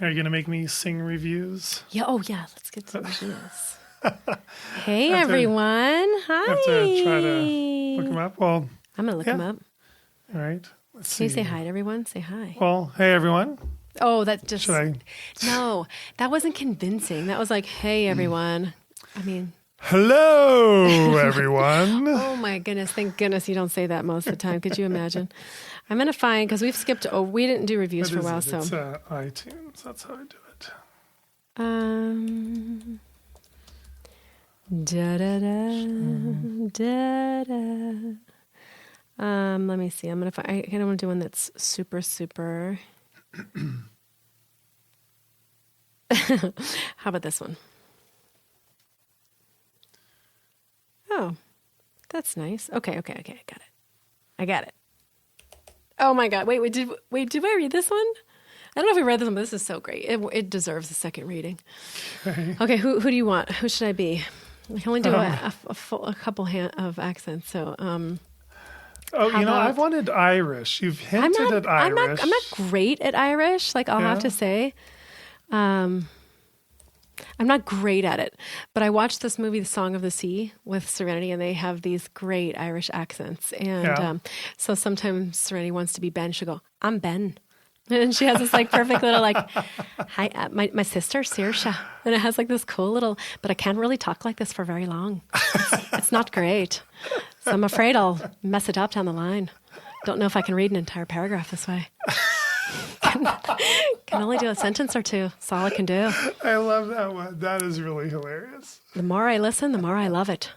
Are you going to make me sing reviews? Yeah. Oh, yeah. Let's get some reviews. Hey, everyone. Hi. I have to try to look them up. Well, I'm going to look them up. All right. Let's Can you see. say hi to everyone? Say hi. Well, hey, everyone. Oh, that just... Should I? No, that wasn't convincing. That was like, hey, everyone. I mean... Hello, everyone. Oh, my goodness. Thank goodness you don't say that most of the time. Could you imagine? I'm going to find... Because we've skipped... Oh, we didn't do reviews for a while, It's so... iTunes. That's how I do it. Let me see. I'm gonna find. I kind of want to do one that's super. How about this one? Oh, that's nice. Okay. I got it. Oh my God! Wait. Did I read this one? I don't know if we read this one, but this is so great. It deserves a second reading. Okay. Who do you want? Who should I be? I can only do a couple of accents. So. I've wanted Irish. You've hinted at Irish. I'm not great at Irish. Like I'll have to say, I'm not great at it. But I watched this movie, The Song of the Sea, with Serenity, and they have these great Irish accents. And so sometimes Serenity wants to be Ben. She'll go, "I'm Ben." And she has this like perfect little like, "Hi, my sister, Saoirse." And it has like this cool little, but I can't really talk like this for very long. It's not great. So I'm afraid I'll mess it up down the line. Don't know if I can read an entire paragraph this way. Can only do a sentence or two. That's all I can do. I love that one. That is really hilarious. The more I listen, the more I love it.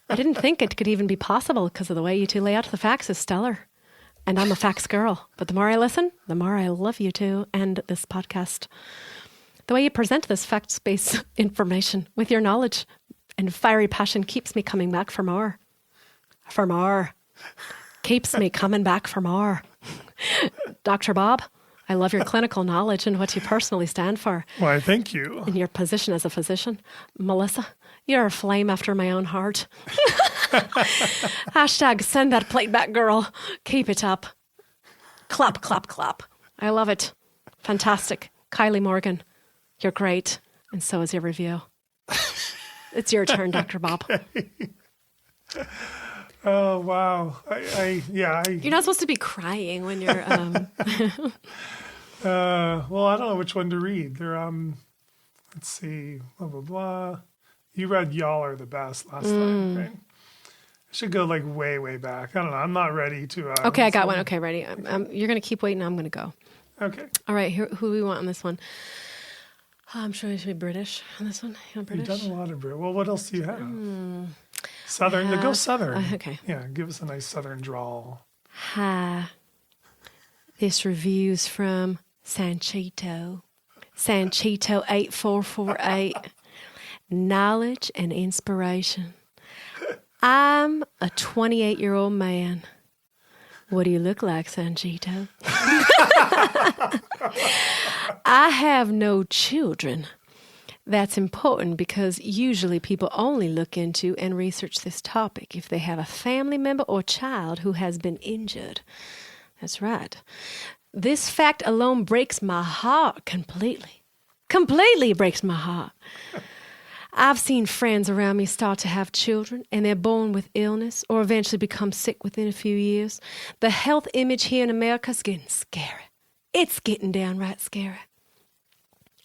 I didn't think it could even be possible because of the way you two lay out the facts is stellar. And I'm a facts girl. But the more I listen, the more I love you two and this podcast. The way you present this fact-based information with your knowledge and fiery passion keeps me coming back for more. For more. Keeps me coming back for more. Dr. Bob, I love your clinical knowledge and what you personally stand for. Why, thank you. In your position as a physician. Melissa, you're a flame after my own heart. Hashtag send that plate back, girl. Keep it up. Clap, clap, clap. I love it. Fantastic. Kylie Morgan, you're great. And so is your review. It's your turn, Dr. Bob. Oh, wow. You're not supposed to be crying when you're... well, I don't know which one to read. They're, let's see, blah, blah, blah. You read Y'all Are the Best last time, right? I should go like way, way back. I don't know. I'm not ready to... okay, I got one. Okay, ready. You're going to keep waiting. I'm going to go. Okay. All right, who do we want on this one? I'm sure I should be British on this one. You want British? You've done a lot of British. Well, what else do you have? Southern. Go Southern. Okay. Yeah, give us a nice Southern drawl. Hi. This review's from Sanchito. Sanchito 8448. Knowledge and inspiration. I'm a 28-year-old man. What do you look like, Sanchito? I have no children. That's important because usually people only look into and research this topic if they have a family member or child who has been injured. That's right. This fact alone breaks my heart completely. Completely breaks my heart. I've seen friends around me start to have children and they're born with illness or eventually become sick within a few years. The health image here in America is getting scary. It's getting downright scary.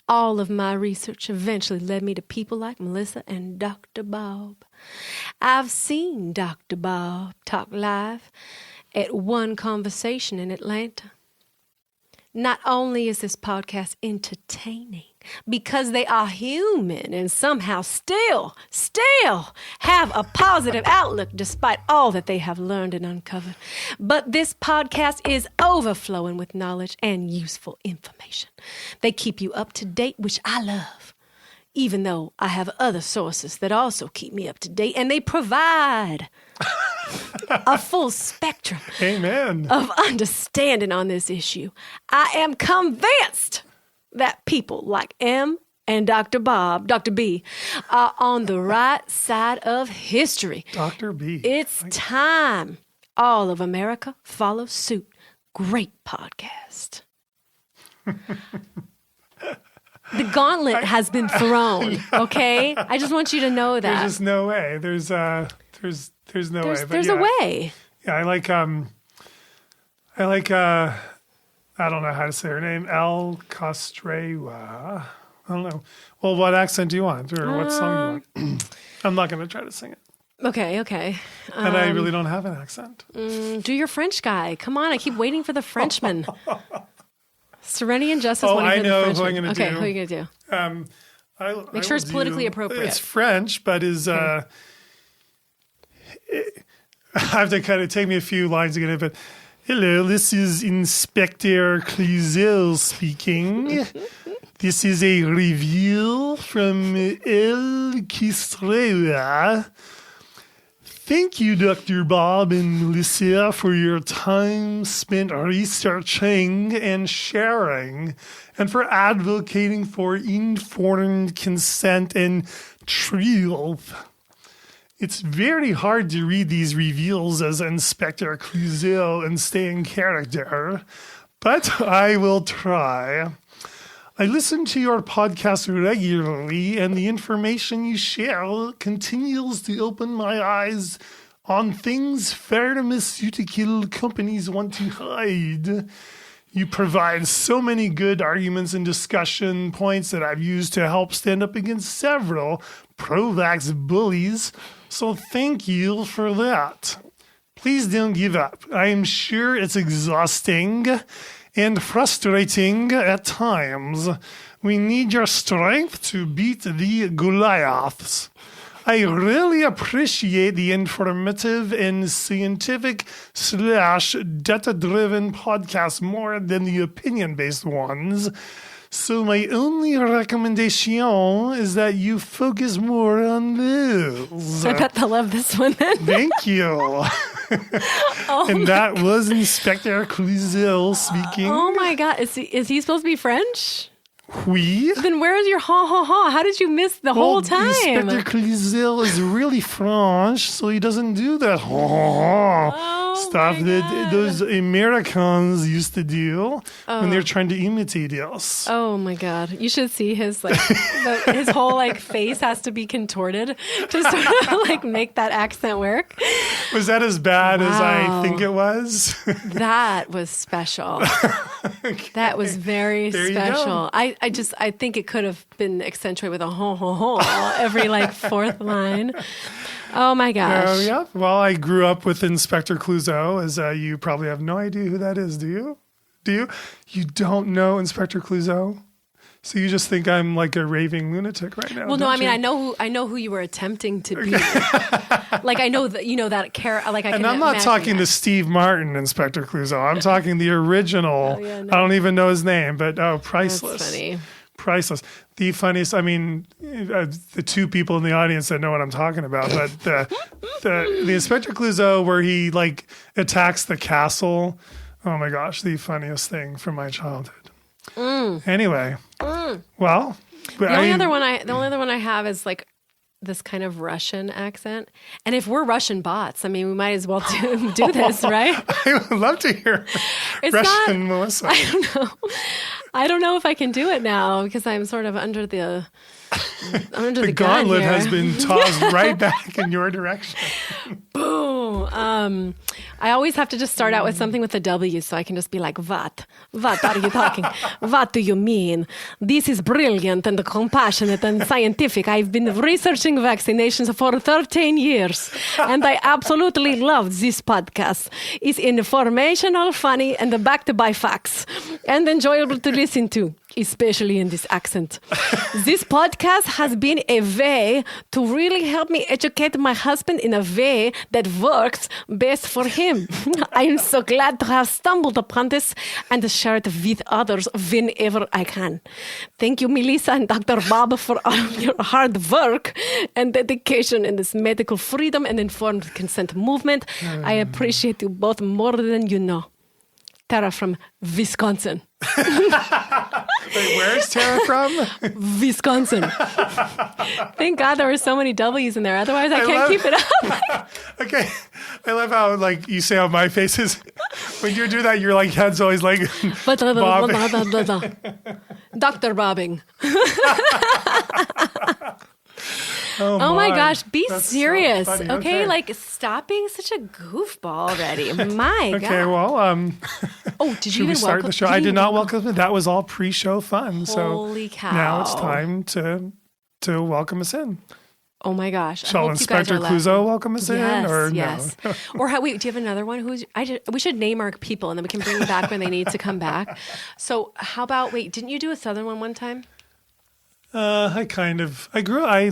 All of my research eventually led me to people like Melissa and Dr. Bob. I've seen Dr. Bob talk live at one conversation in Atlanta. Not only is this podcast entertaining, because they are human and somehow still have a positive outlook despite all that they have learned and uncovered. But this podcast is overflowing with knowledge and useful information. They keep you up to date, which I love, even though I have other sources that also keep me up to date, and they provide a full spectrum of understanding on this issue. I am convinced that people like M and Dr. Bob, Dr. B, are on the right side of history. Dr. B. It's time all of America follows suit. Great podcast. gauntlet has been thrown. Okay, I just want you to know that There's just no way. There's no way. But there's yeah. a way. Yeah, I like I don't know how to say her name. El Castrewa. I don't know. Well, what accent do you want, or what song do you want? I'm not going to try to sing it. Okay. And I really don't have an accent. Do your French guy. Come on, I keep waiting for the Frenchman. Serenity and Justice. Oh, waiting I for the know who Frenchman. I'm going to do. Okay, who are you going to do? Make sure it's politically appropriate. It's French, but is I have to kind of take me a few lines to get it. But hello, this is Inspector Cluzel speaking. This is a review from El Castrewa. Thank you, Dr. Bob and Lucia, for your time spent researching and sharing, and for advocating for informed consent and truth. It's very hard to read these reviews as Inspector Cluzel and stay in character, but I will try. I listen to your podcast regularly, and the information you share continues to open my eyes on things pharmaceutical companies want to hide. You provide so many good arguments and discussion points that I've used to help stand up against several pro-vax bullies, so thank you for that. Please don't give up. I am sure it's exhausting and frustrating at times. We need your strength to beat the Goliaths. I really appreciate the informative and scientific / data-driven podcasts more than the opinion-based ones. So my only recommendation is that you focus more on those. I bet they'll love this one then. Thank you. And that was Inspector Cluzel speaking. Oh my God, is he supposed to be French? Oui. Then where's your ha? How did you miss the whole time? Inspector Cluzel is really French, so he doesn't do that stuff that those Americans used to do when they're trying to imitate us. Oh my God! You should see his his whole face has to be contorted to sort of make that accent work. Was that as bad as I think it was? That was special. Okay. That was very special. I think it could have been accentuated with a ho every fourth line. Oh my gosh. Yeah. Well, I grew up with Inspector Cluzel, as you probably have no idea who that is, do you? Do you? You don't know Inspector Cluzel? So you just think I'm like a raving lunatic right now? Well, no, I mean, I know who you were attempting to be. I know that that character. And I'm not talking the Steve Martin Inspector Cluzel. I'm talking the original. I don't even know his name, but priceless. That's funny. Priceless. The funniest. I mean, the two people in the audience that know what I'm talking about, but the Inspector Cluzel where he attacks the castle. Oh my gosh, the funniest thing from my childhood. Anyway, well, the only other one I have is this kind of Russian accent. And if we're Russian bots, I mean, we might as well do this, right? I would love to hear Russian Melissa. I don't know if I can do it now because I'm sort of under the the gauntlet has been tossed right back in your direction. Boom. I always have to just start out with something with a W so I can just be like, what? What are you talking? What do you mean? This is brilliant and compassionate and scientific. I've been researching vaccinations for 13 years and I absolutely love this podcast. It's informational, funny, and backed by facts and enjoyable to listen to, especially in this accent. This podcast has been a way to really help me educate my husband in a way that works best for him. I am so glad to have stumbled upon this and to share it with others whenever I can. Thank you, Melissa and Dr. Bob, for all of your hard work and dedication in this medical freedom and informed consent movement. I appreciate you both more than you know. Tara from Wisconsin. Wait, where's Tara from? Wisconsin. Thank God there were so many W's in there. Otherwise, I can't keep it up. Okay. I love how you say how my face is. When you do that, your like head's always like bobbing. Dr. Bobbing. Oh my gosh, be That's serious. so funny. Okay, like stop being such a goofball already. My God. Okay, well, Oh, did you should we even start welcome? the show? I did not welcome them. That was all pre-show fun. Holy cow. So now it's time to welcome us in. Oh my gosh. Shall Inspector Clouseau welcome us in? Or yes. No? Or wait, do you have another one? We should name our people and then we can bring them back when they need to come back. So how about, didn't you do a Southern one time? I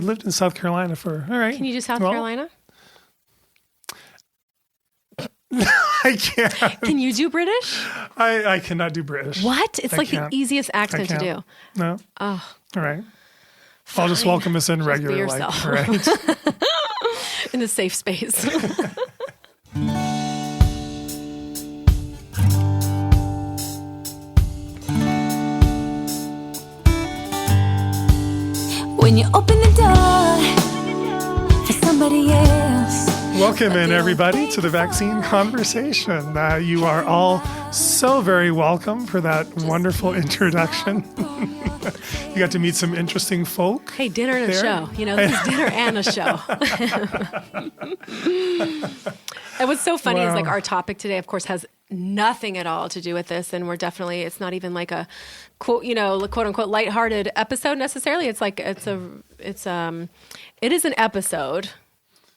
lived in South Carolina all right. Can you do South Carolina? I can't. Can you do British? I cannot do British. What? It's like can't. the easiest accent to do. No. Oh. All right. I'll just welcome us in regular, be yourself. like, right? In a safe space. When you open the door for somebody else. Welcome in, everybody, to the Vaccine Conversation. You are all so very welcome for that wonderful introduction. You got to meet some interesting folk. Hey, dinner and a show. This is dinner and a show. And what's so funny is like our topic today, of course, has nothing at all to do with this. And it's not even like a quote, quote unquote, lighthearted episode necessarily. It's like, it is an episode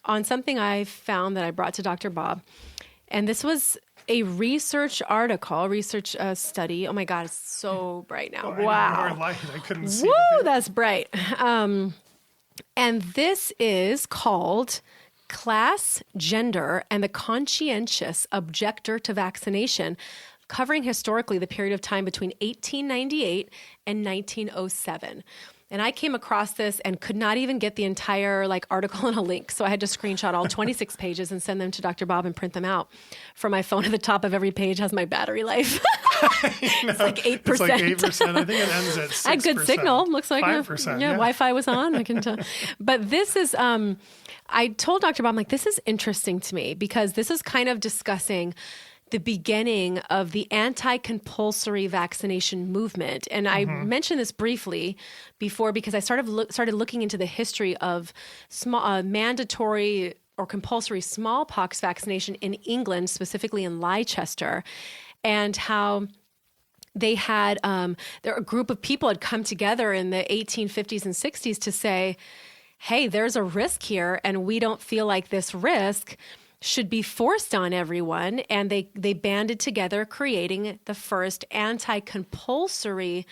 on something I found that I brought to Dr. Bob. And this was a research study. Oh my God, it's so bright now. Wow. I couldn't see. Woo, that's bright. And this is called Class, Gender, and the Conscientious Objector to Vaccination, covering historically the period of time between 1898 and 1907. And I came across this and could not even get the entire article and a link. So I had to screenshot all 26 pages and send them to Dr. Bob and print them out. For my phone, at the top of every page has my battery life. It's like 8%. It's like 8%. I think it ends at 6%. I had good signal. Looks like 5%. Yeah, Wi-Fi was on. I can tell. But this is, I told Dr. Bob, this is interesting to me because this is kind of discussing the beginning of the anti-compulsory vaccination movement. And I mentioned this briefly before because I started looking into the history of mandatory or compulsory smallpox vaccination in England, specifically in Leicester, and how they had a group of people had come together in the 1850s and 60s to say, hey, there's a risk here, and we don't feel like this risk should be forced on everyone. And they banded together, creating the first anti-compulsory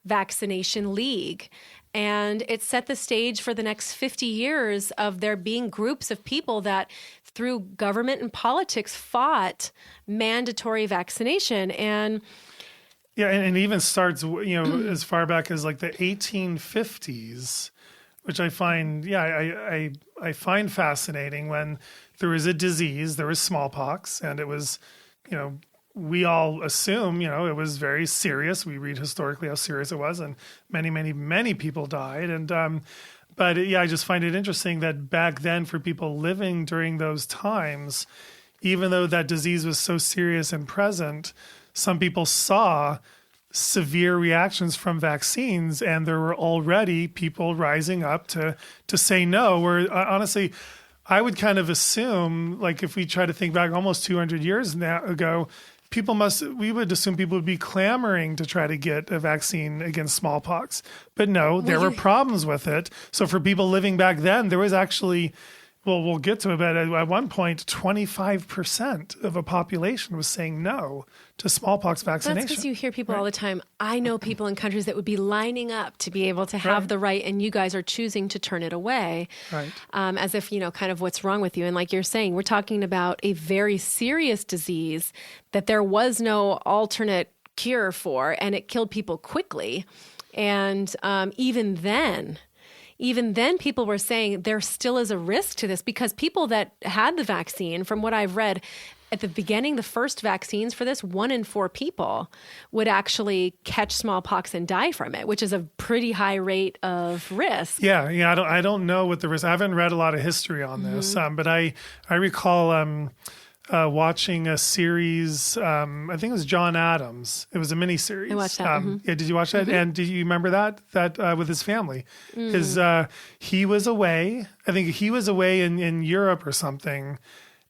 vaccination league. And it set the stage for the next 50 years of there being groups of people that through government and politics fought mandatory vaccination. And yeah, and it even starts, as far back as like the 1850s, which I find, I find fascinating when there was a disease, there was smallpox, and it was, we all assume, it was very serious. We read historically how serious it was, and many, many, many people died. And, I just find it interesting that back then for people living during those times, even though that disease was so serious and present, some people saw severe reactions from vaccines, and there were already people rising up to say no, where honestly, I would kind of assume, like if we try to think back almost 200 years ago, we would assume people would be clamoring to try to get a vaccine against smallpox. But no, there were problems with it. So for people living back then, there was actually, we'll get to it, but at one point, 25% of a population was saying no to smallpox vaccination. That's because you hear people all the time. I know people in countries that would be lining up to be able to have the right, and you guys are choosing to turn it away. Right. As if, kind of what's wrong with you. And like you're saying, we're talking about a very serious disease that there was no alternate cure for, and it killed people quickly. And even then, people were saying there still is a risk to this because people that had the vaccine, from what I've read, at the beginning, the first vaccines for this, 1 in 4 people would actually catch smallpox and die from it, which is a pretty high rate of risk. Yeah. I don't know what the risk. I haven't read a lot of history on this, but I recall watching a series. I think it was John Adams. It was a mini series. I watched that. Yeah, did you watch that? And did you remember that with his family? Because he was away. I think he was away in Europe or something.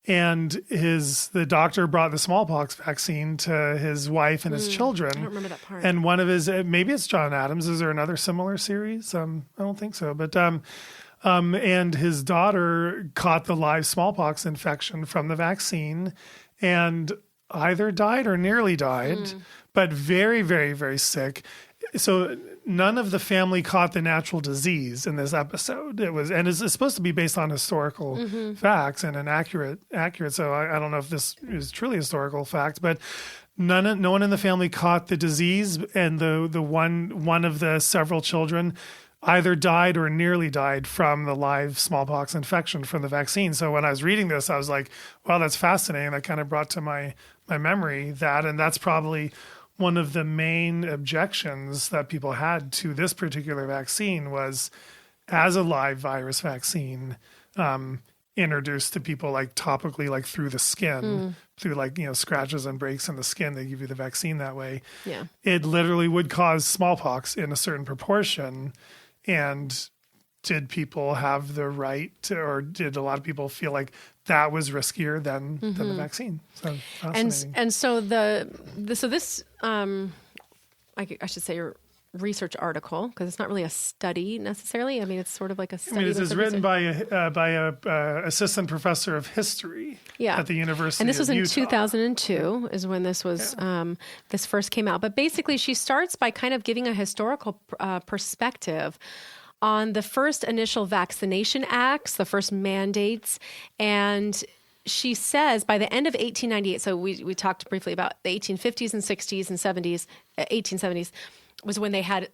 And the doctor brought the smallpox vaccine to his wife and his children. I don't remember that part. And one of his, maybe it's John Adams. Is there another similar series? I don't think so. But and his daughter caught the live smallpox infection from the vaccine, and either died or nearly died, but very, very, very sick. So none of the family caught the natural disease in this episode. It's supposed to be based on historical facts and an accurate. So I don't know if this is truly historical fact, but no one in the family caught the disease, and the one of the several children either died or nearly died from the live smallpox infection from the vaccine. So when I was reading this, I was like, wow, that's fascinating. That kind of brought to my memory that, and that's probably one of the main objections that people had to this particular vaccine was, as a live virus vaccine, introduced to people like topically, like through the skin, through like, scratches and breaks in the skin. They give you the vaccine that way. Yeah. It literally would cause smallpox in a certain proportion. And did people have the right to, or did a lot of people feel like that was riskier than the vaccine? So fascinating. And so this I should say your research article, because it's not really a study necessarily. I mean, it's sort of like a study. It is written by a assistant professor of history at the University of Utah. And this was in 2002 is when this was this first came out. But basically, she starts by kind of giving a historical perspective on the first initial vaccination acts, the first mandates, and she says by the end of 1898, so we talked briefly about the 1850s and 60s and 70s, 1870s, was when they had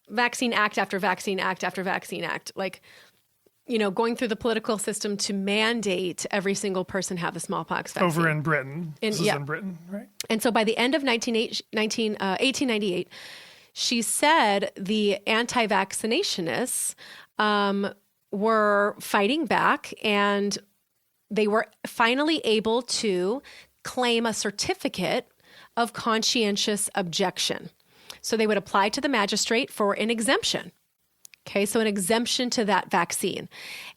vaccine act after vaccine act after vaccine act, like, going through the political system to mandate every single person have the smallpox vaccine. Over in Britain. This is in Britain, right? And so by the end of 1898, she said the anti-vaccinationists were fighting back, and they were finally able to claim a certificate of conscientious objection. So they would apply to the magistrate for an exemption. Okay, so an exemption to that vaccine.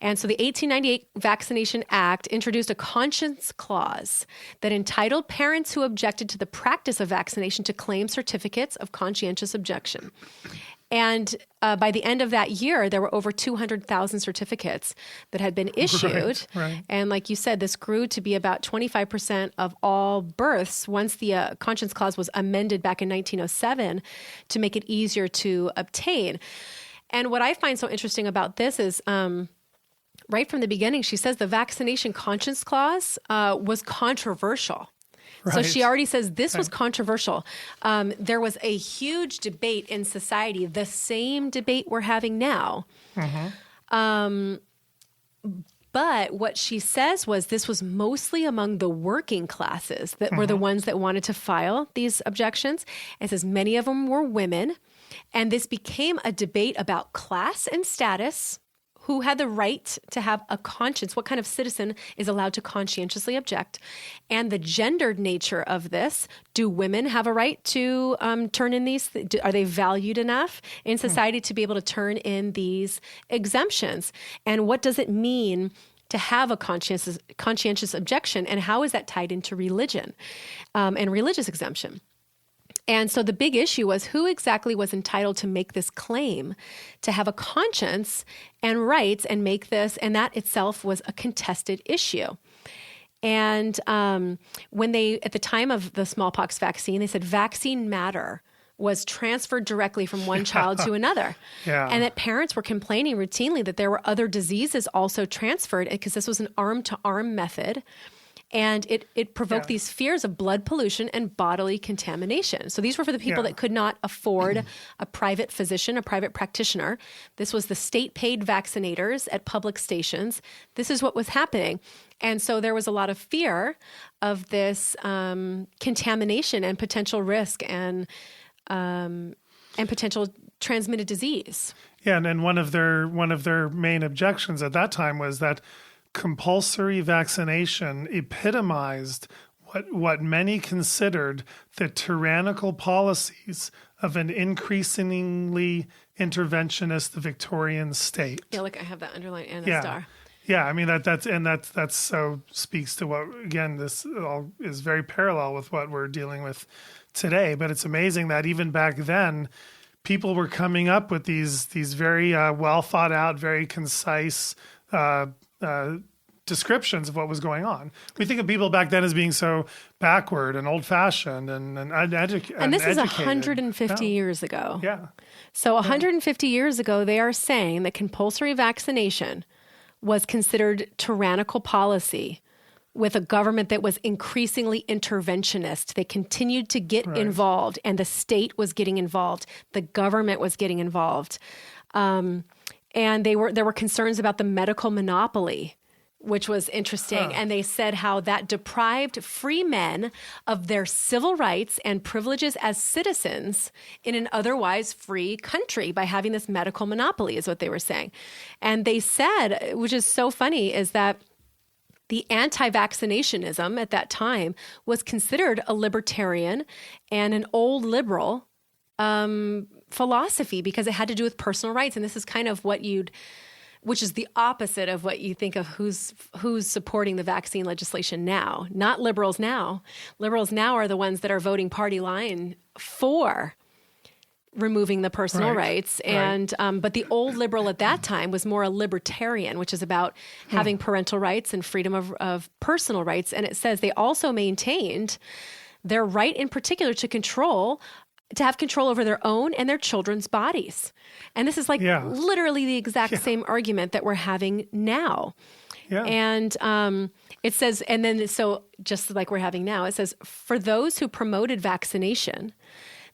And so the 1898 Vaccination Act introduced a conscience clause that entitled parents who objected to the practice of vaccination to claim certificates of conscientious objection. And by the end of that year, there were over 200,000 certificates that had been issued. Right. And like you said, this grew to be about 25% of all births once the conscience clause was amended back in 1907 to make it easier to obtain. And what I find so interesting about this is right from the beginning, she says the vaccination conscience clause was controversial. Right. So she already says this was controversial. There was a huge debate in society, the same debate we're having now. But what she says was this was mostly among the working classes that were the ones that wanted to file these objections. And says many of them were women. And this became a debate about class and status, who had the right to have a conscience, what kind of citizen is allowed to conscientiously object, and the gendered nature of this. Do women have a right to turn in these? Are they valued enough in society to be able to turn in these exemptions? And what does it mean to have a conscientious objection, and how is that tied into religion and religious exemption? And so the big issue was who exactly was entitled to make this claim, to have a conscience and rights and make this, and that itself was a contested issue. And when they, at the time of the smallpox vaccine, they said vaccine matter was transferred directly from one child to another. And that parents were complaining routinely that there were other diseases also transferred because this was an arm-to-arm method. And it provoked these fears of blood pollution and bodily contamination. So these were for the people that could not afford a private physician, a private practitioner. This was the state-paid vaccinators at public stations. This is what was happening. And so there was a lot of fear of this contamination and potential risk and potential transmitted disease. Yeah, and one of their main objections at that time was that compulsory vaccination epitomized what many considered the tyrannical policies of an increasingly interventionist Victorian state. Yeah, look, I have that underlined and a Yeah. star. Yeah, I mean that's so speaks to what, again, this all is very parallel with what we're dealing with today. But it's amazing that even back then, people were coming up with these very well thought out, very concise descriptions of what was going on. We think of people back then as being so backward and old fashioned and uneducated. And this is 150 years ago. Yeah. So 150 years ago, they are saying that compulsory vaccination was considered tyrannical policy with a government that was increasingly interventionist. They continued to get involved, and the state was getting involved. The government was getting involved. And there were concerns about the medical monopoly, which was interesting. And they said how that deprived free men of their civil rights and privileges as citizens in an otherwise free country by having this medical monopoly, is what they were saying. And they said, which is so funny, is that the anti-vaccinationism at that time was considered a libertarian and an old liberal philosophy because it had to do with personal rights. And this is kind of which is the opposite of what you think of who's supporting the vaccine legislation now. Not liberals now. Liberals now are the ones that are voting party line for removing the personal rights. And but the old liberal at that time was more a libertarian, which is about having parental rights and freedom of personal rights. And it says they also maintained their right in particular to have control over their own and their children's bodies. And this is literally the exact same argument that we're having now. Yeah. And it says, and then so just like we're having now, it says, for those who promoted vaccination,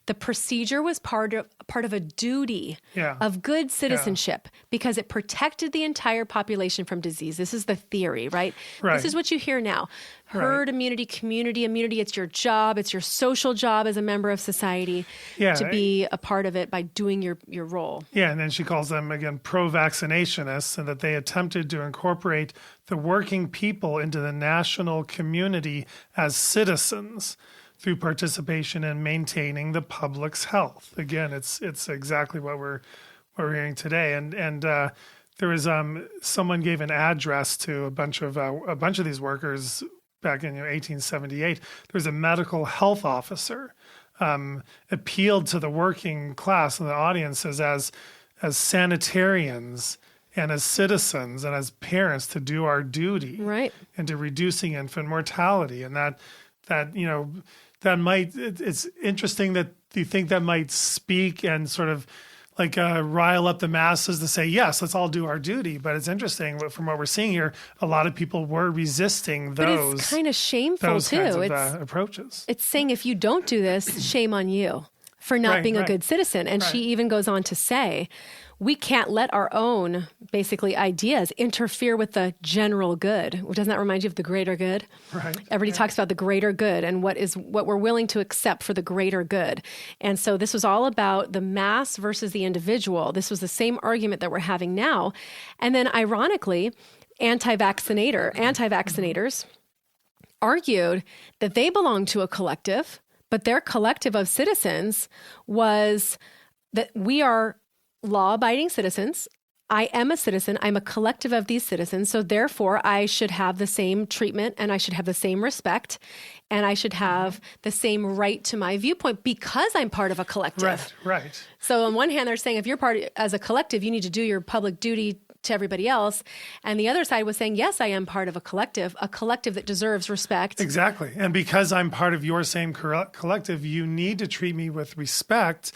the procedure was part of a duty of good citizenship because it protected the entire population from disease. This is the theory, right? This is what you hear now. Herd immunity, community immunity, it's your job, it's your social job as a member of society to be a part of it by doing your role. Yeah, and then she calls them, again, pro-vaccinationists, and that they attempted to incorporate the working people into the national community as citizens through participation in maintaining the public's health. Again, it's exactly what we're hearing today. And there was someone gave an address to a bunch of these workers back in 1878. There was a medical health officer appealed to the working class and the audiences as sanitarians and as citizens and as parents to do our duty into reducing infant mortality. And it's interesting that you think that might speak and sort of like rile up the masses to say, yes, let's all do our duty. But it's interesting from what we're seeing here, a lot of people were resisting those. But it's kind of shameful too. Kinds of approaches. It's saying if you don't do this, shame on you for not being a good citizen. And she even goes on to say, we can't let our own, basically, ideas interfere with the general good. Doesn't that remind you of the greater good? Right. Everybody talks about the greater good and what we're willing to accept for the greater good. And so this was all about the mass versus the individual. This was the same argument that we're having now. And then, ironically, anti-vaccinators argued that they belonged to a collective, but their collective of citizens was that we are law-abiding citizens. I am a citizen. I'm a collective of these citizens. So therefore, I should have the same treatment and I should have the same respect and I should have the same right to my viewpoint because I'm part of a collective. Right. So on one hand, they're saying if you're part as a collective, you need to do your public duty to everybody else. And the other side was saying, yes, I am part of a collective that deserves respect. Exactly. And because I'm part of your same collective, you need to treat me with respect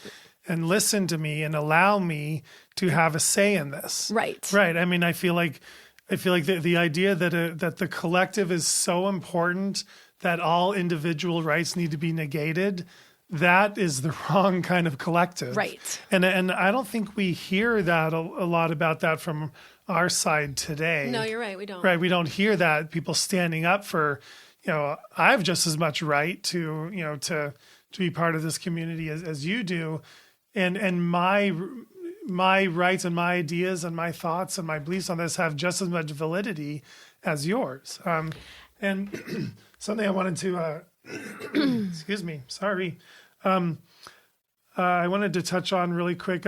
and listen to me and allow me to have a say in this. Right. I mean, I feel like the idea that the collective is so important that all individual rights need to be negated, that is the wrong kind of collective. Right. And I don't think we hear that a lot about that from our side today. No, you're right. We don't. Right. We don't hear that, people standing up for, I have just as much right to be part of this community as you do. And my rights and my ideas and my thoughts and my beliefs on this have just as much validity as yours. And something I wanted to, excuse me, sorry. I wanted to touch on really quick.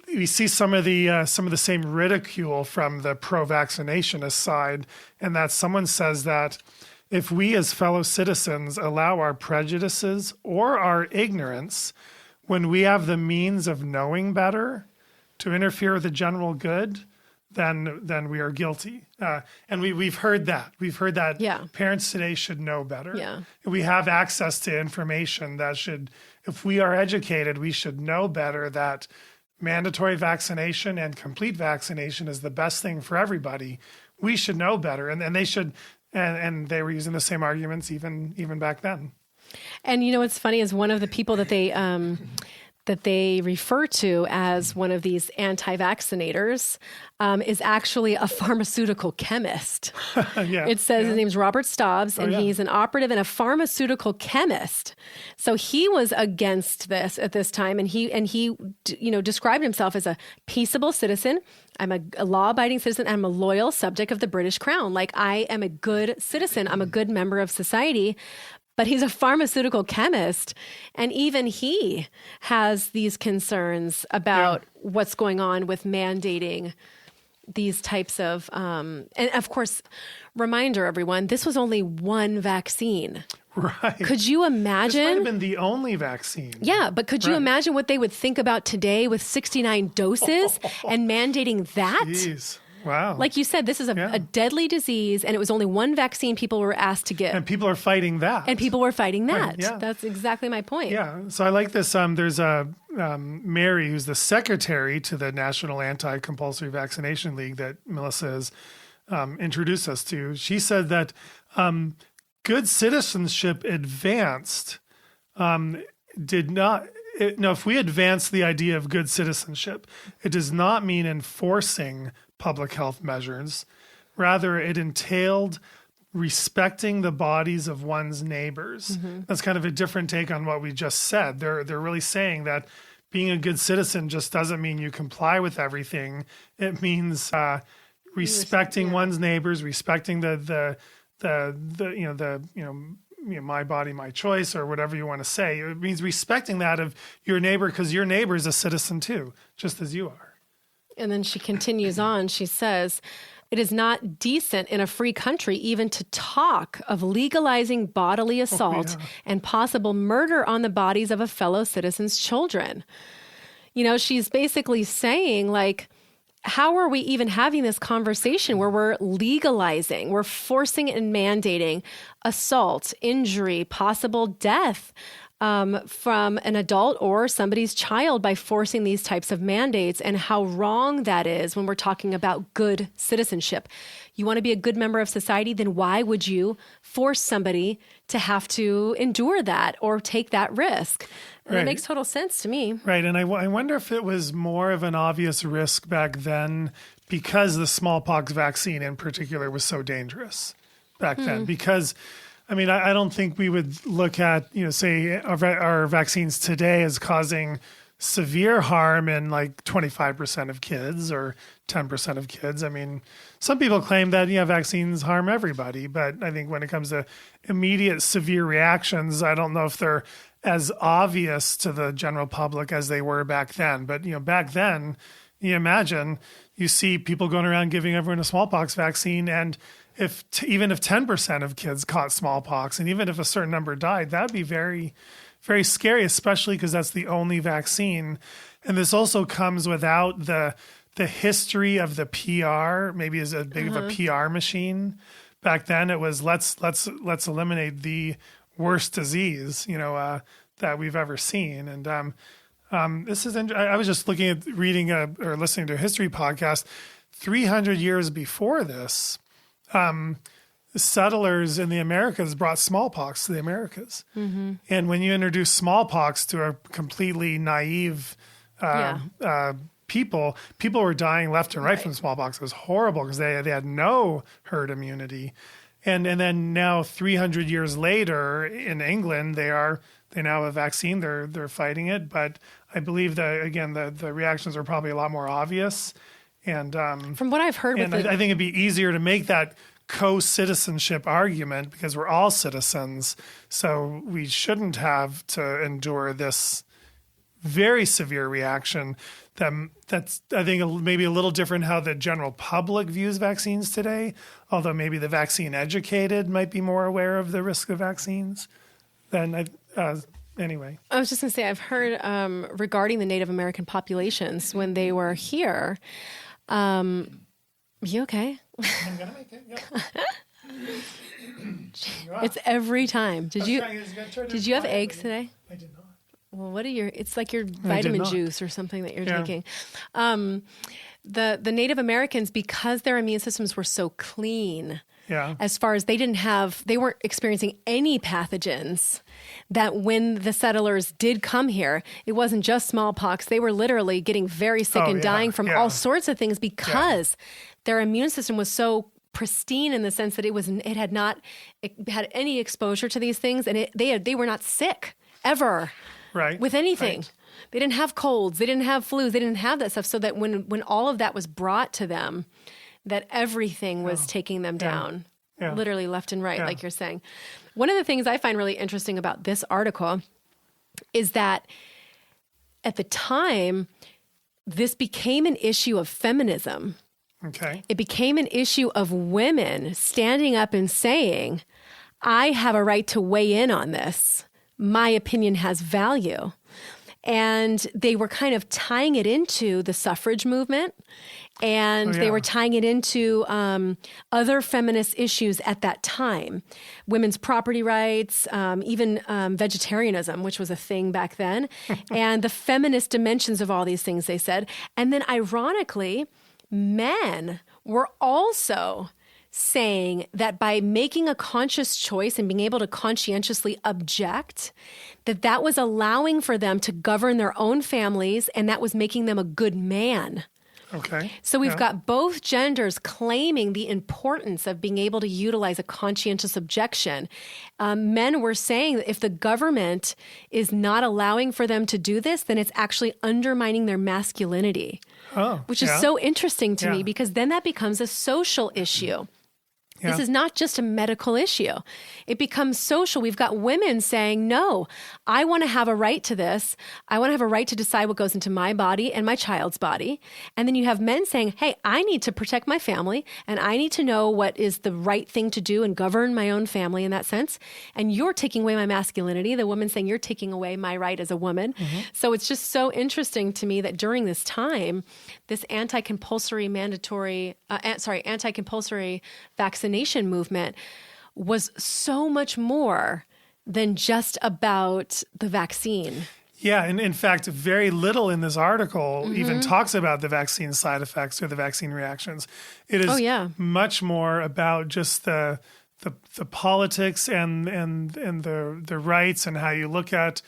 We see some of the same ridicule from the pro-vaccinationist side, and that someone says that if we as fellow citizens allow our prejudices or our ignorance when we have the means of knowing better to interfere with the general good, then we are guilty. And we've heard that. We've heard that parents today should know better. Yeah. We have access to information that should, if we are educated, we should know better that mandatory vaccination and complete vaccination is the best thing for everybody. We should know better. And they should, and they were using the same arguments even back then. And you know what's funny is one of the people that they refer to as one of these anti-vaccinators is actually a pharmaceutical chemist. It says his name's Robert Stobbs, and he's an operative and a pharmaceutical chemist. So he was against this at this time, and he described himself as a peaceable citizen. I'm a law-abiding citizen. I'm a loyal subject of the British Crown. Like, I am a good citizen. I'm a good member of society. But he's a pharmaceutical chemist, and even he has these concerns about what's going on with mandating these types of, and of course, reminder everyone, this was only one vaccine. Right. Could you imagine? This might have been the only vaccine. Yeah, but could you imagine what they would think about today with 69 doses and mandating that? Jeez. Wow. Like you said, this is a deadly disease, and it was only one vaccine people were asked to get. And people are fighting that. Right, yeah. That's exactly my point. Yeah. So I like this. There's a Mary, who's the secretary to the National Anti-Compulsory Vaccination League that Melissa has introduced us to. She said that good citizenship advanced did not... if we advance the idea of good citizenship, it does not mean enforcing public health measures. Rather, it entailed respecting the bodies of one's neighbors. Mm-hmm. That's kind of a different take on what we just said. They're really saying that being a good citizen just doesn't mean you comply with everything. It means respecting one's neighbors, respecting the my body, my choice, or whatever you want to say. It means respecting that of your neighbor, because your neighbor is a citizen too, just as you are. And then she continues on. She says, it is not decent in a free country even to talk of legalizing bodily assault and possible murder on the bodies of a fellow citizen's children. You know, she's basically saying, like, how are we even having this conversation where we're legalizing, we're forcing and mandating assault, injury, possible death from an adult or somebody's child by forcing these types of mandates, and how wrong that is when we're talking about good citizenship. You want to be a good member of society, then why would you force somebody to have to endure that or take that risk? And it makes total sense to me. Right. And I wonder if it was more of an obvious risk back then because the smallpox vaccine in particular was so dangerous back then. Because, I mean, I don't think we would look at, say our vaccines today as causing severe harm in like 25% of kids or 10% of kids. I mean, some people claim that, vaccines harm everybody, but I think when it comes to immediate severe reactions, I don't know if they're as obvious to the general public as they were back then. But, back then, you imagine you see people going around giving everyone a smallpox vaccine, and even if 10% of kids caught smallpox, and even if a certain number died, that'd be very, very scary, especially because that's the only vaccine. And this also comes without the history of the PR, maybe as big of a PR machine. Back then, it was let's eliminate the worst disease, that we've ever seen. And this is I was just reading or listening to a history podcast. 300 years before this, settlers in the Americas brought smallpox to the Americas. Mm-hmm. And when you introduce smallpox to a completely naive people were dying left and right from smallpox. It was horrible because they had no herd immunity. And then now 300 years later in England, they now have a vaccine. They're fighting it. But I believe that, again, the reactions are probably a lot more obvious. And From what I've heard, and I think it'd be easier to make that co-citizenship argument because we're all citizens. So we shouldn't have to endure this very severe reaction. That's, I think, maybe a little different how the general public views vaccines today, although maybe the vaccine educated might be more aware of the risk of vaccines than anyway. I was just going to say, I've heard regarding the Native American populations when they were here. You okay? I'm going to make it, yeah. It's every time. Did you have eggs today? I did not. Well, what are it's like your vitamin juice or something that you're taking. The Native Americans, because their immune systems were so clean, as far as they weren't experiencing any pathogens, that when the settlers did come here, it wasn't just smallpox. They were literally getting very sick and dying from all sorts of things because their immune system was so pristine in the sense that it had not had any exposure to these things, and they were not sick ever. Right. With anything. Right. They didn't have colds. They didn't have flus. They didn't have that stuff. So that when all of that was brought to them, that everything was taking them down, literally left and right, like you're saying. One of the things I find really interesting about this article is that at the time, this became an issue of feminism. Okay. It became an issue of women standing up and saying, I have a right to weigh in on this. My opinion has value. And they were kind of tying it into the suffrage movement, and they were tying it into other feminist issues at that time. Women's property rights, even vegetarianism, which was a thing back then, and the feminist dimensions of all these things, they said. And then ironically, men were also saying that by making a conscious choice and being able to conscientiously object, that was allowing for them to govern their own families, and that was making them a good man. Okay. So we've got both genders claiming the importance of being able to utilize a conscientious objection. Men were saying that if the government is not allowing for them to do this, then it's actually undermining their masculinity, which is so interesting to me, because then that becomes a social issue. This is not just a medical issue. It becomes social. We've got women saying, no, I want to have a right to this. I want to have a right to decide what goes into my body and my child's body. And then you have men saying, hey, I need to protect my family, and I need to know what is the right thing to do and govern my own family in that sense. And you're taking away my masculinity. The woman saying, you're taking away my right as a woman. Mm-hmm. So it's just so interesting to me that during this time, this anti-compulsory vaccination movement was so much more than just about the vaccine. Yeah, and in fact, very little in this article even talks about the vaccine side effects or the vaccine reactions. It is much more about just the politics and the rights and how you look at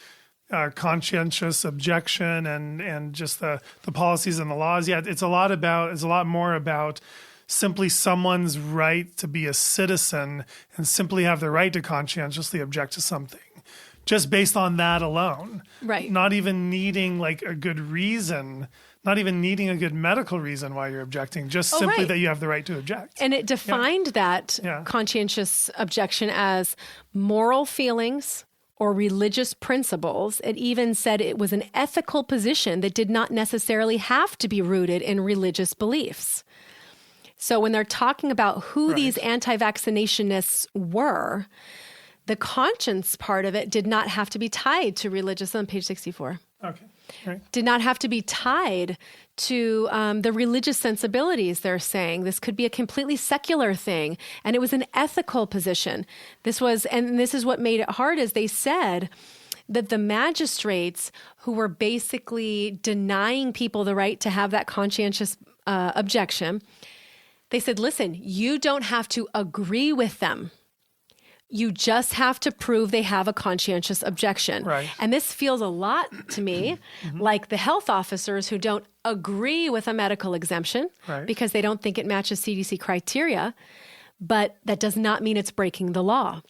conscientious objection and just the policies and the laws. Yeah, it's a lot more about simply someone's right to be a citizen and simply have the right to conscientiously object to something, just based on that alone. Right. Not even needing like a good reason, not even needing a good medical reason why you're objecting, just simply that you have the right to object. And it defined that conscientious objection as moral feelings or religious principles. It even said it was an ethical position that did not necessarily have to be rooted in religious beliefs. So when they're talking about who these anti-vaccinationists were, the conscience part of it did not have to be tied to religious, on page 64. Okay. Right. Did not have to be tied to the religious sensibilities, they're saying. This could be a completely secular thing. And it was an ethical position. This is what made it hard, is they said that the magistrates who were basically denying people the right to have that conscientious objection, they said, listen, you don't have to agree with them. You just have to prove they have a conscientious objection. Right. And this feels a lot to me like the health officers who don't agree with a medical exemption because they don't think it matches CDC criteria, but that does not mean it's breaking the law.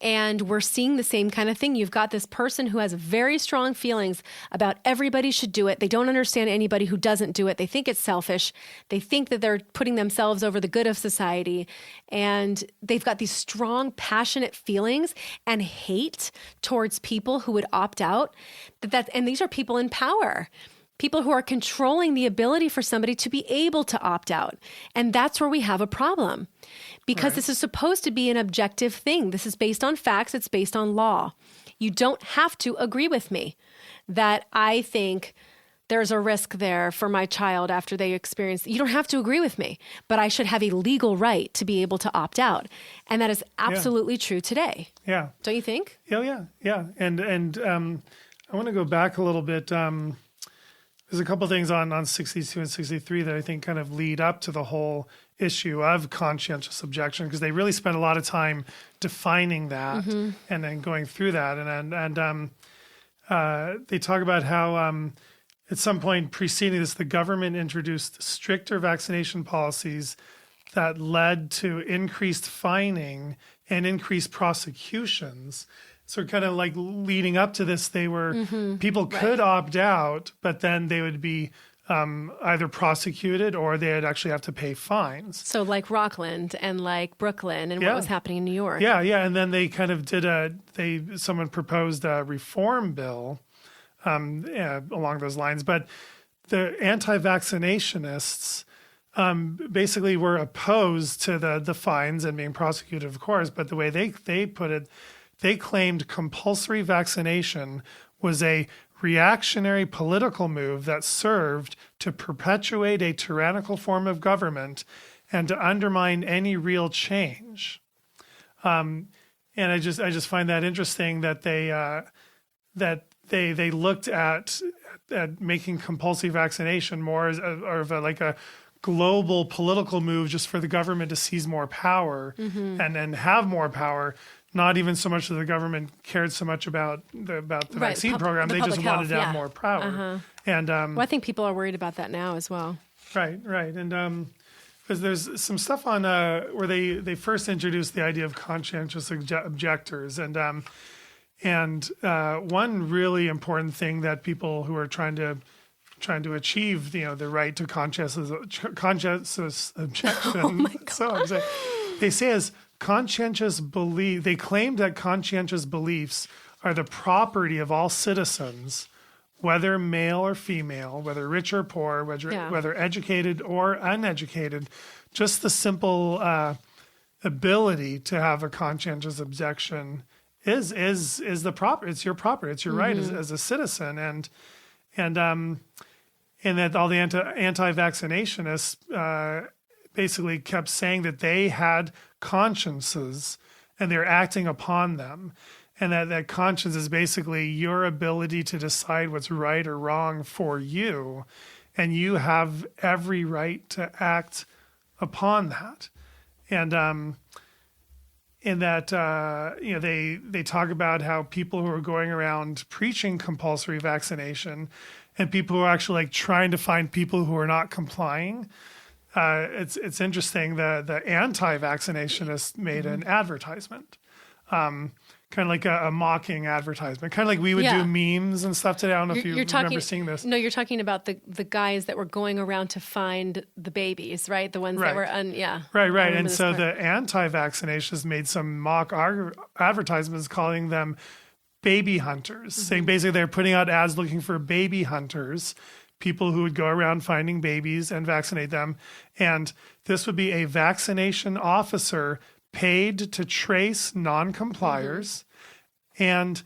And we're seeing the same kind of thing. You've got this person who has very strong feelings about everybody should do it. They don't understand anybody who doesn't do it. They think it's selfish. They think that they're putting themselves over the good of society. And they've got these strong, passionate feelings and hate towards people who would opt out. And these are people in power. People who are controlling the ability for somebody to be able to opt out. And that's where we have a problem because this is supposed to be an objective thing. This is based on facts. It's based on law. You don't have to agree with me that I think there's a risk there for my child after they experience. You don't have to agree with me, but I should have a legal right to be able to opt out. And that is absolutely true today. Yeah. Don't you think? Yeah. And I want to go back a little bit. There's a couple of things on 62 and 63 that I think kind of lead up to the whole issue of conscientious objection because they really spend a lot of time defining that and then going through that. And they talk about how at some point preceding this, the government introduced stricter vaccination policies that led to increased fining and increased prosecutions. So kind of like leading up to this, they were people could opt out, but then they would be either prosecuted or they'd actually have to pay fines. So like Rockland and like Brooklyn and what was happening in New York. Yeah. And then they kind of someone proposed a reform bill along those lines. But the anti-vaccinationists basically were opposed to the fines and being prosecuted, of course. But the way they put it, they claimed compulsory vaccination was a reactionary political move that served to perpetuate a tyrannical form of government and to undermine any real change. And I just find that interesting that they looked at making compulsory vaccination more as a global political move just for the government to seize more power and have more power. Not even so much that the government cared so much about the vaccine program. They just wanted to have more power. And I think people are worried about that now as well. Right. And because there's some stuff on where they first introduced the idea of conscientious objectors, and one really important thing that people who are trying to achieve, the right to conscientious objection. Oh my God. So they say is conscientious belief. They claim that conscientious beliefs are the property of all citizens, whether male or female, whether rich or poor, whether educated or uneducated. Just the simple ability to have a conscientious objection is the property. It's your property. It's your right as a citizen, and that all the anti-vaccinationists basically kept saying that they had consciences and they're acting upon them, and that conscience is basically your ability to decide what's right or wrong for you, and you have every right to act upon that. And in that they talk about how people who are going around preaching compulsory vaccination and people who are actually like trying to find people who are not complying. It's interesting. The anti-vaccinationists made an advertisement, kind of like a mocking advertisement, kind of like we would do memes and stuff today. I don't know if you remember seeing this. No, you're talking about the guys that were going around to find the babies, right? The ones that were Right. And so the anti-vaccinationists made some mock advertisements calling them baby hunters, saying basically they're putting out ads looking for baby hunters, people who would go around finding babies and vaccinate them. And this would be a vaccination officer paid to trace non-compliers. And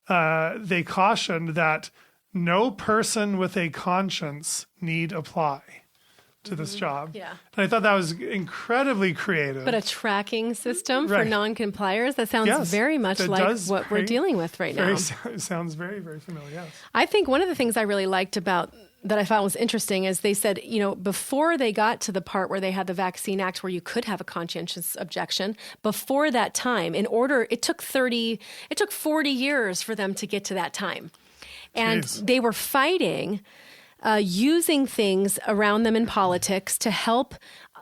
they cautioned that no person with a conscience need apply to this job. Yeah. And I thought that was incredibly creative. But a tracking system for non-compliers, that sounds very much like what we're dealing with right now. Sounds very, very familiar, yes. I think one of the things I really liked about that I found was interesting is they said, before they got to the part where they had the Vaccine Act where you could have a conscientious objection, before that time, it took 40 years for them to get to that time. And they were fighting using things around them in politics to help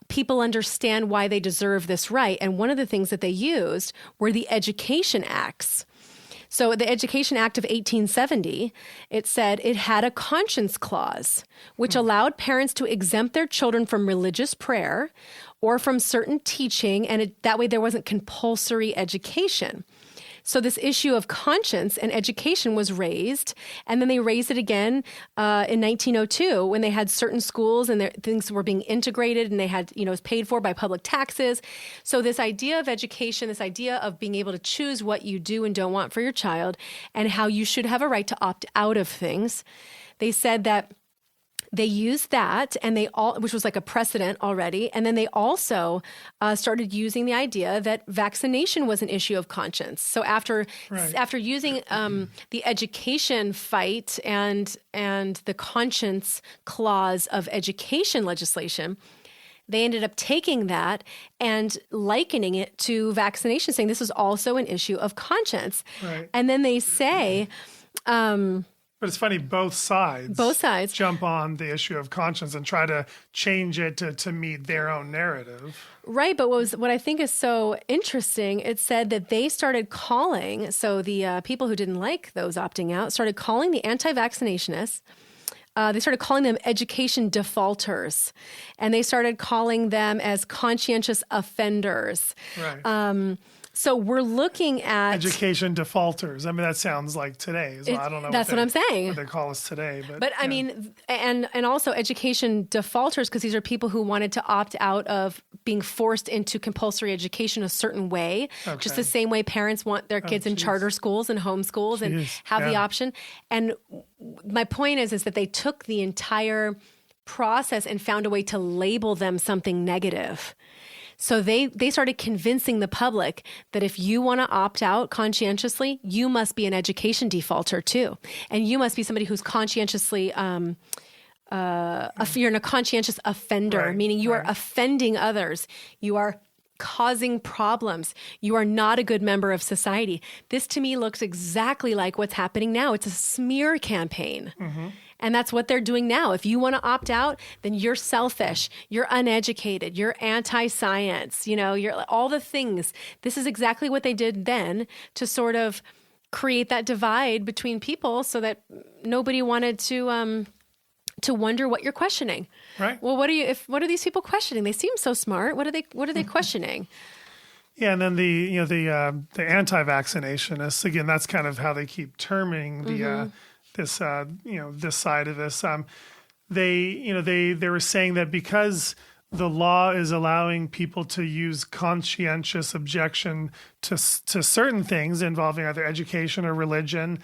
people understand why they deserve this right. And one of the things that they used were the Education Acts. So the Education Act of 1870, it said it had a conscience clause, which allowed parents to exempt their children from religious prayer or from certain teaching, and that way there wasn't compulsory education. So this issue of conscience and education was raised, and then they raised it again in 1902 when they had certain schools and things were being integrated, and they had, it was paid for by public taxes. So this idea of education, this idea of being able to choose what you do and don't want for your child, and how you should have a right to opt out of things, they said that they used that, and which was like a precedent already. And then they also started using the idea that vaccination was an issue of conscience. So after using the education fight and the conscience clause of education legislation, they ended up taking that and likening it to vaccination, saying this is also an issue of conscience. Right. And then they say, but it's funny, both sides jump on the issue of conscience and try to change it to meet their own narrative. Right, but what I think is so interesting, it said that they started calling, so the people who didn't like those opting out started calling the anti-vaccinationists. They started calling them education defaulters, and they started calling them as conscientious offenders. Right. So we're looking at education defaulters. I mean, that sounds like today. So I don't know. That's what I'm saying. What they call us today, but I mean, and also education defaulters, because these are people who wanted to opt out of being forced into compulsory education a certain way, just the same way parents want their kids in charter schools and homeschools and have the option. And my point is that they took the entire process and found a way to label them something negative. So they started convincing the public that if you want to opt out conscientiously, you must be an education defaulter too. And you must be somebody who's conscientiously, you're a conscientious offender, meaning you are offending others. You are causing problems. You are not a good member of society. This to me looks exactly like what's happening now. It's a smear campaign. Mm-hmm. And that's what they're doing now. If you want to opt out, then you're selfish, you're uneducated, you're anti-science, you're all the things. This is exactly what they did then to sort of create that divide between people so that nobody wanted to wonder what you're questioning. Right. Well, what are these people questioning? They seem so smart. What are they questioning? Yeah, and then the anti-vaccinationists, again, that's kind of how they keep terming the this side of this. They were saying that because the law is allowing people to use conscientious objection to certain things involving either education or religion,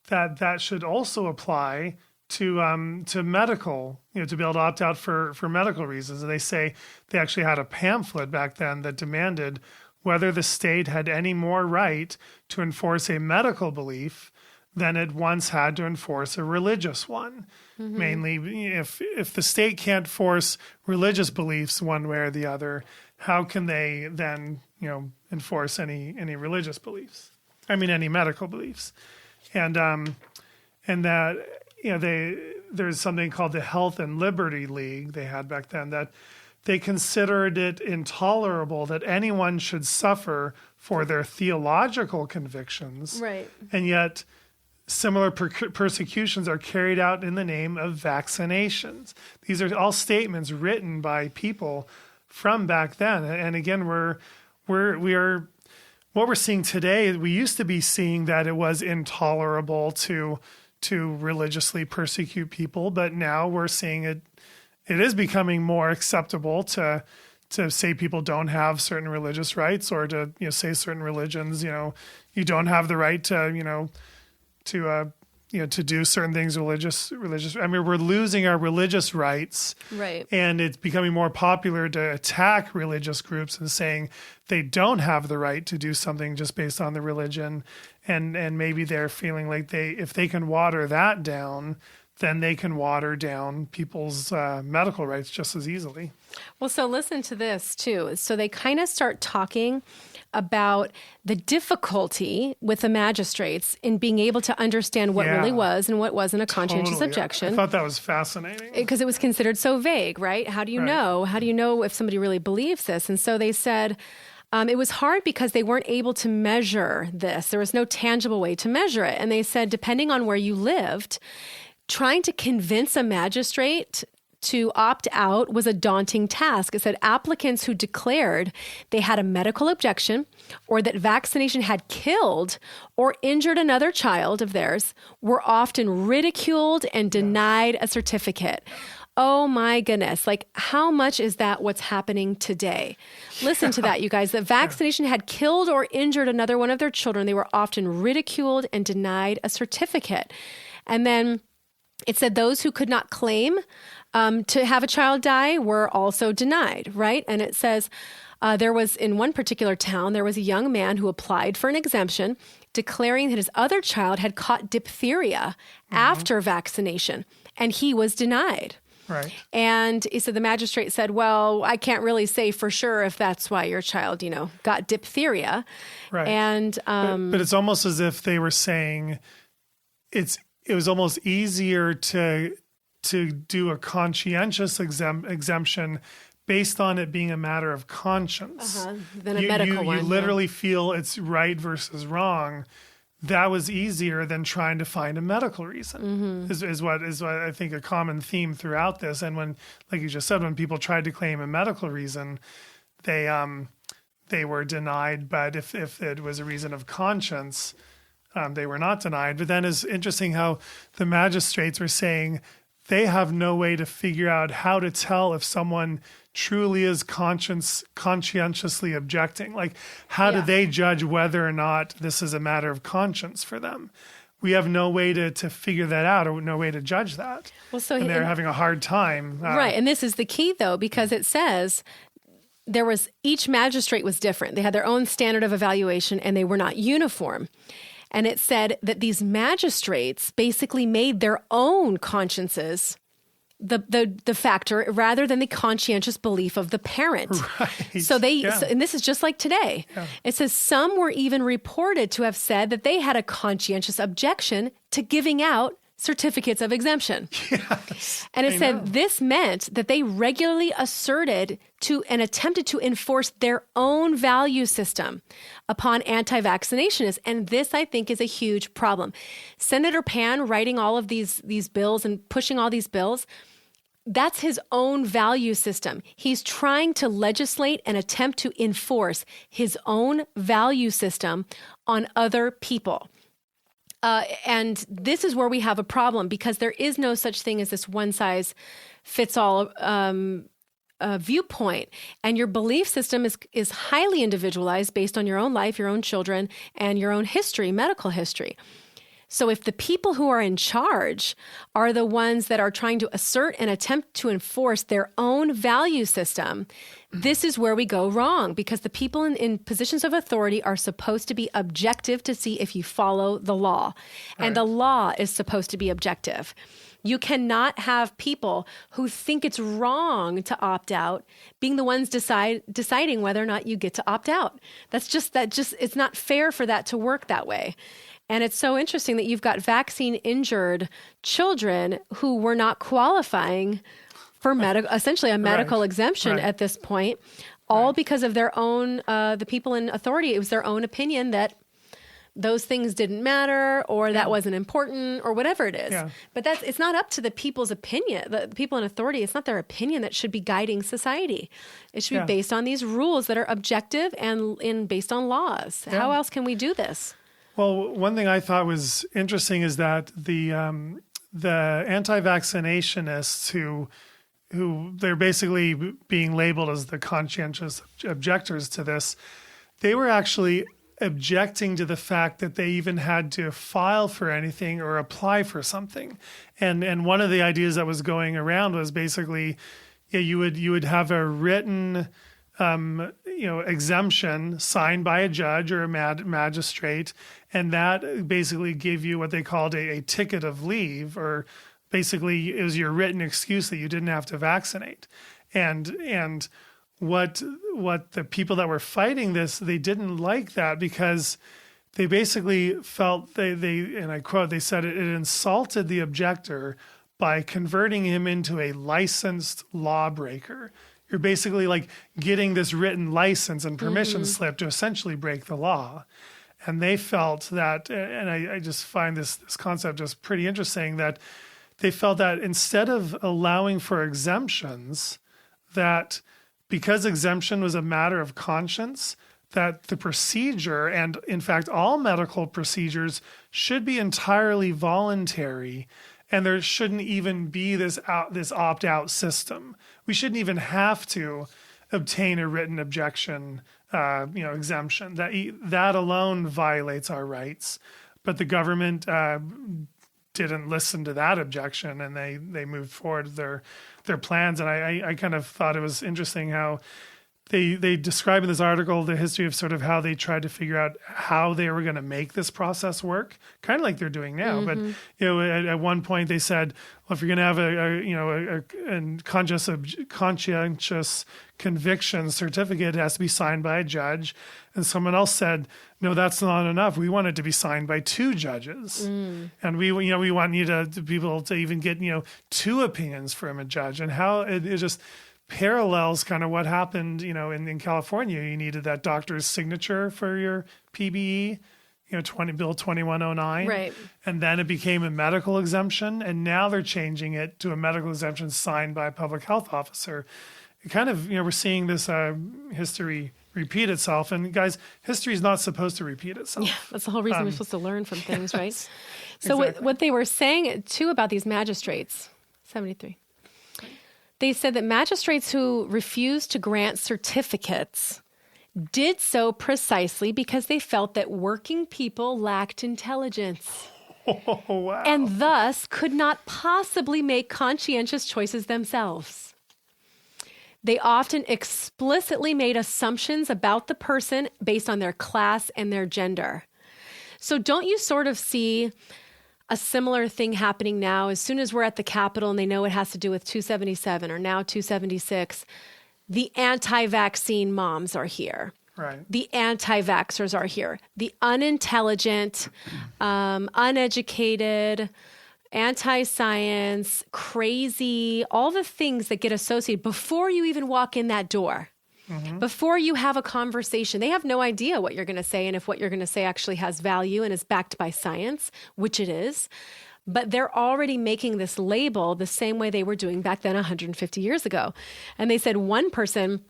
that should also apply to medical, to be able to opt out for medical reasons. And they say they actually had a pamphlet back then that demanded whether the state had any more right to enforce a medical belief than it once had to enforce a religious one. Mm-hmm. Mainly, if the state can't force religious beliefs one way or the other, how can they then enforce any religious beliefs? I mean, any medical beliefs, and that there's something called the Health and Liberty League they had back then, that they considered it intolerable that anyone should suffer for their theological convictions, right? And yet similar persecutions are carried out in the name of vaccinations. These are all statements written by people from back then. And again, we are what we're seeing today. We used to be seeing that it was intolerable to religiously persecute people, but now we're seeing it is becoming more acceptable to say people don't have certain religious rights, or to say certain religions you don't have the right to do certain things religious. I mean, we're losing our religious rights, right? And it's becoming more popular to attack religious groups and saying they don't have the right to do something just based on the religion, and maybe they're feeling like if they can water that down, then they can water down people's medical rights just as easily. Well, so listen to this too. So they kind of start talking about the difficulty with the magistrates in being able to understand what really was and what wasn't a conscientious objection. I thought that was fascinating. Because it was considered so vague, right? How do you know? How do you know if somebody really believes this? And so they said it was hard because they weren't able to measure this. There was no tangible way to measure it. And they said, depending on where you lived, trying to convince a magistrate to opt out was a daunting task. It said applicants who declared they had a medical objection or that vaccination had killed or injured another child of theirs were often ridiculed and denied a certificate. Oh my goodness. Like, how much is that what's happening today? Listen to that, you guys. That vaccination had killed or injured another one of their children. They were often ridiculed and denied a certificate. And then it said those who could not claim to have a child die were also denied, right? And it says there was, in one particular town, there was a young man who applied for an exemption, declaring that his other child had caught diphtheria after vaccination, and he was denied. Right. And he said the magistrate said, well, I can't really say for sure if that's why your child, got diphtheria. Right. And but it's almost as if they were saying it was almost easier to do a conscientious exemption based on it being a matter of conscience. Than a medical one. You literally feel it's right versus wrong. That was easier than trying to find a medical reason, is what I think a common theme throughout this. And when, like you just said, when people tried to claim a medical reason, they were denied. But if it was a reason of conscience, they were not denied. But then it's interesting how the magistrates were saying they have no way to figure out how to tell if someone truly is conscientiously objecting. Like, how do they judge whether or not this is a matter of conscience for them? We have no way to figure that out, or no way to judge that. Well, so and they're having a hard time. Right, and this is the key, though, because it says each magistrate was different. They had their own standard of evaluation, and they were not uniform. And it said that these magistrates basically made their own consciences the factor rather than the conscientious belief of the parent. Right. So and this is just like today. Yeah. It says some were even reported to have said that they had a conscientious objection to giving out certificates of exemption. Yes, and it said this meant that they regularly asserted and attempted to enforce their own value system upon anti-vaccinationists. And this, I think, is a huge problem. Senator Pan writing all of these bills and pushing all these bills, that's his own value system. He's trying to legislate and attempt to enforce his own value system on other people. And this is where we have a problem, because there is no such thing as this one-size-fits-all viewpoint. And your belief system is highly individualized based on your own life, your own children, and your own history, medical history. So if the people who are in charge are the ones that are trying to assert and attempt to enforce their own value system, this is where we go wrong, because the people in positions of authority are supposed to be objective to see if you follow the law. And the law is supposed to be objective. You cannot have people who think it's wrong to opt out being the ones deciding whether or not you get to opt out. It's not fair for that to work that way. And it's so interesting that you've got vaccine-injured children who were not qualifying for essentially a medical exemption at this point, all because of their own, the people in authority. It was their own opinion that those things didn't matter, or that wasn't important, or whatever it is. Yeah. But it's not up to the people's opinion, the people in authority. It's not their opinion that should be guiding society. It should be based on these rules that are objective and based on laws. Yeah. How else can we do this? Well, one thing I thought was interesting is that the anti-vaccinationists who they're basically being labeled as the conscientious objectors to this, they were actually objecting to the fact that they even had to file for anything or apply for something. And one of the ideas that was going around was basically, you would have a written exemption signed by a judge or a magistrate, and that basically gave you what they called a ticket of leave, or basically it was your written excuse that you didn't have to vaccinate. And what the people that were fighting this, they didn't like that because they basically felt they and I quote, they said it insulted the objector by converting him into a licensed lawbreaker. You're basically like getting this written license and permission slip to essentially break the law. And they felt that, and I just find this concept just pretty interesting, that they felt that instead of allowing for exemptions, that because exemption was a matter of conscience, that the procedure, and in fact all medical procedures, should be entirely voluntary, and there shouldn't even be this opt-out system. We shouldn't even have to obtain a written objection, exemption. That alone violates our rights. But the government didn't listen to that objection, and they moved forward their plans. And I kind of thought it was interesting how they describe in this article the history of sort of how they tried to figure out how they were going to make this process work, kind of like they're doing now. But at one point they said, well, if you're going to have a conscientious conviction certificate, it has to be signed by a judge. And someone else said, no, that's not enough. We want it to be signed by 2 judges. And we want you to people to even get, 2 opinions from a judge, and how it just parallels kind of what happened, in California. You needed that doctor's signature for your PBE, Bill 2109. Right. And then it became a medical exemption, and now they're changing it to a medical exemption signed by a public health officer. It kind of, we're seeing this history repeat itself. And guys, history is not supposed to repeat itself. Yeah, that's the whole reason we're supposed to learn from things, right? Yes, So exactly. what they were saying, too, about these magistrates, 73. They said that magistrates who refused to grant certificates did so precisely because they felt that working people lacked intelligence Oh, wow. and thus could not possibly make conscientious choices themselves. They often explicitly made assumptions about the person based on their class and their gender. So don't you sort of see a similar thing happening now? As soon as we're at the Capitol and they know it has to do with 277 or now 276, the anti-vaccine moms are here. Right. The anti-vaxxers are here. The unintelligent, uneducated, anti-science, crazy, all the things that get associated before you even walk in that door. Before you have a conversation, they have no idea what you're going to say and if what you're going to say actually has value and is backed by science, which it is. But they're already making this label the same way they were doing back then 150 years ago. And they said one person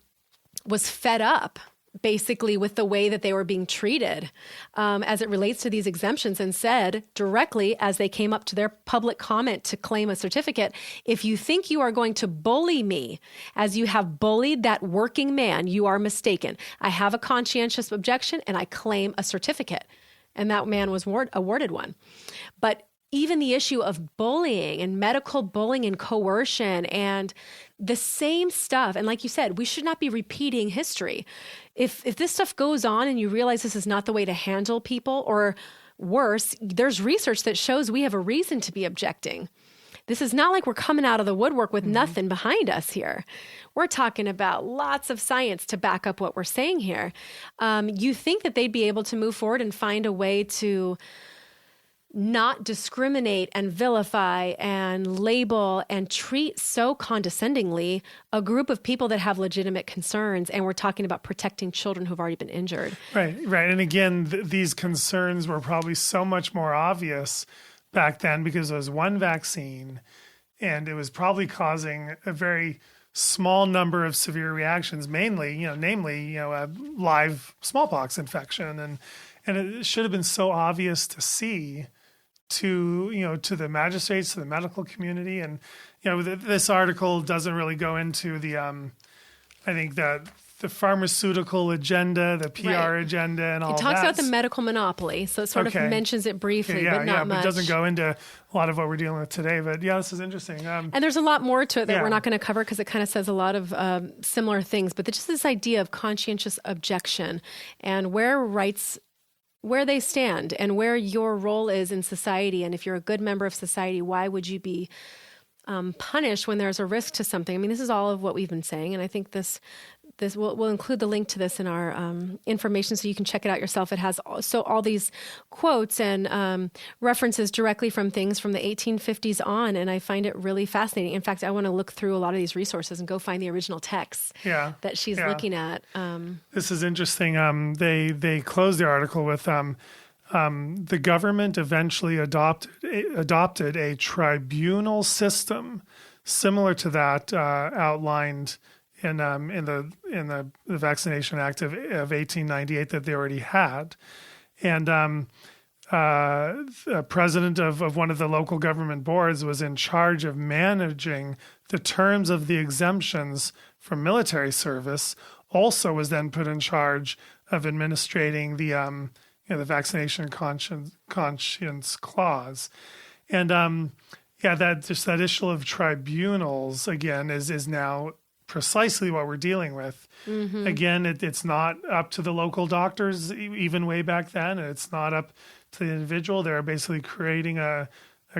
was fed up basically with the way that they were being treated as it relates to these exemptions, and said directly as they came up to their public comment to claim a certificate, if you think you are going to bully me as you have bullied that working man, you are mistaken. I have a conscientious objection and I claim a certificate. And that man was awarded one. But even the issue of bullying and medical bullying and coercion and the same stuff. And like you said, we should not be repeating history. If this stuff goes on and you realize this is not the way to handle people, or worse, there's research that shows we have a reason to be objecting. This is not like we're coming out of the woodwork with nothing behind us here. We're talking about lots of science to back up what we're saying here. You think that they'd be able to move forward and find a way to not discriminate and vilify and label and treat so condescendingly a group of people that have legitimate concerns. And we're talking about protecting children who've already been injured. Right. And again, these concerns were probably so much more obvious back then because there was one vaccine and it was probably causing a very small number of severe reactions, namely, a live smallpox infection. And it should have been so obvious to see to the magistrates, to the medical community. And, this article doesn't really go into the, I think that the pharmaceutical agenda, the PR agenda, and all that. It talks about the medical monopoly, so it sort of mentions it briefly, but not much. But it doesn't go into a lot of what we're dealing with today. But yeah, this is interesting. And there's a lot more to it that we're not going to cover because it kind of says a lot of similar things. But just this idea of conscientious objection and where rights where they stand and where your role is in society. And if you're a good member of society, why would you be punished when there's a risk to something? I mean, this is all of what we've been saying. And I think this we'll include the link to this in our information so you can check it out yourself. It has all these quotes and references directly from things from the 1850s on. And I find it really fascinating. In fact, I want to look through a lot of these resources and go find the original texts that she's looking at. This is interesting. They closed the article with the government eventually adopted a tribunal system similar to that outlined in the Vaccination Act of 1898 that they already had. And a president of one of the local government boards was in charge of managing the terms of the exemptions from military service, also was then put in charge of administrating the vaccination conscience clause. And that issue of tribunals again is now precisely what we're dealing with. Mm-hmm. Again, it's not up to the local doctors, even way back then, and it's not up to the individual. They're basically creating a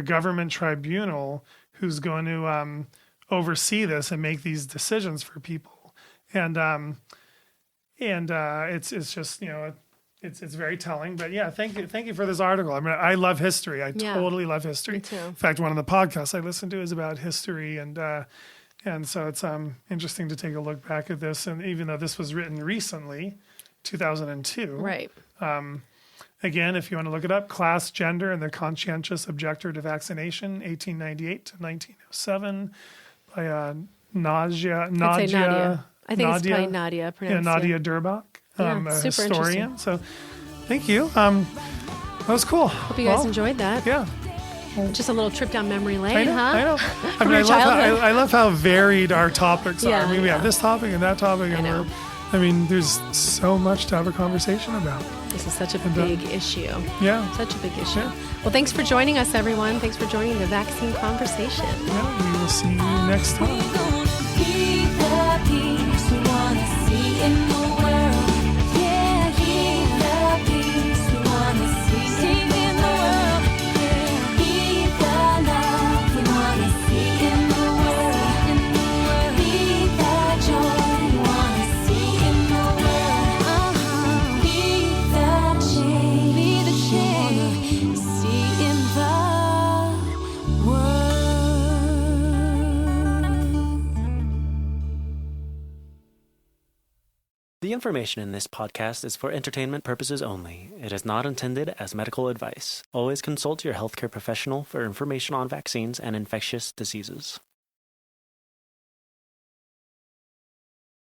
government tribunal who's going to oversee this and make these decisions for people. And it's just, it's very telling. But yeah, thank you for this article. I mean, I love history. I totally love history. Me too. In fact, one of the podcasts I listen to is about history, and so it's interesting to take a look back at this. And even though this was written recently, 2002. Right. Again, if you want to look it up, Class, Gender, and the Conscientious Objector to Vaccination, 1898 to 1907, by Nadia. I think it's probably Nadia. Nadia Durbach, a historian. So thank you. That was cool. Hope you guys enjoyed that. Yeah. Just a little trip down memory lane, I know. I mean, I love how varied our topics are. I mean, we have this topic and that topic, and there's so much to have a conversation about. This is such a big issue. Yeah. Such a big issue. Yeah. Well, thanks for joining us, everyone. Thanks for joining the Vaccine Conversation. Yeah, we will see you next time. Be the peace we want to see in the world. Yeah, be the peace we want to see in the world. Yeah, be the love we want to see in the world. Be the joy we want to see in the world. Be the change we want to see in the world. The information in this podcast is for entertainment purposes only. It is not intended as medical advice. Always consult your healthcare professional for information on vaccines and infectious diseases.